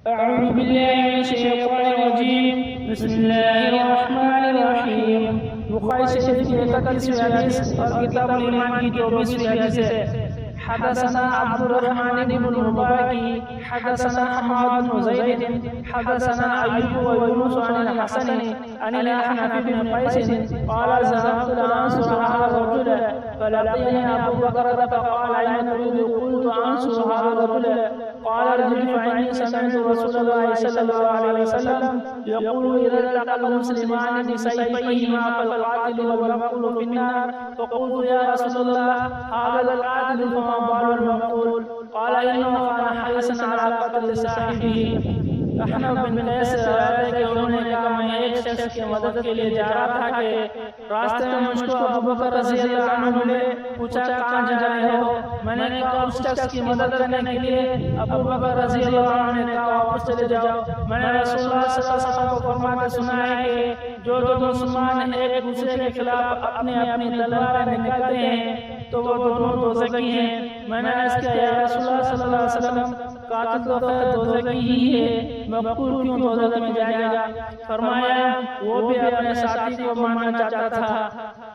أعوذ بالله من الشيطان الرجيم. بسم الله الرحمن الرحيم. बुखारी शरीफ की 31वीं हदीस और किताब ईमान की 24वीं हदीस है। حدثنا عبد الرحمن بن المبارك حدثنا حماد بن زيد حدثنا أيوب ويونس عن الحسن عن الأحنف بن قيس قال ذهبت لأنصر هذا الرجل فلقيني أبو بكر فقال أين تريد؟ قلت أنصر هذا الرجل قال ارجع فإني سمعت رسول الله صلى الله عليه وسلم يقول إذا التقى المسلمان بسيفيهما فالقاتل والمقتول في النار. فقلت يا رسول الله هذا القاتل فما بال المقتول؟ قال إنه كان حريصا على قتل صاحبه. अहनफ बिन कैस रवायत है कि उन्होंने कहा मैं एक शख्स की मदद के लिए जा रहा था कि रास्ते में मुझको अबू बकर रज़ी अल्लाह अन्हु मिले। पूछा कहाँ जा रहे हो? मैंने कहा उस शख्स की मदद करने के लिए। अबू बकर रज़ी अल्लाह अन्हु ने कहा वापस चले जाओ। मैंने रसूलुल्लाह सल्लल्लाहु अलैहि वसल्लम को फरमाते सुना है कि जो दो मुसलमान एक दूसरे के खिलाफ अपनी अपनी तलवारें निकालते हैं तो वो दोनों दोज़खी हैं। मैंने अर्ज़ किया या रसूलुल्लाह सल्लल्लाहु अलैहि वसल्लम कातिल तो खैर दोज़खी ही है, मक़तूल क्यों दोज़ख में जाएगा? फरमाया वो भी अपने साथी को मारना चाहता था।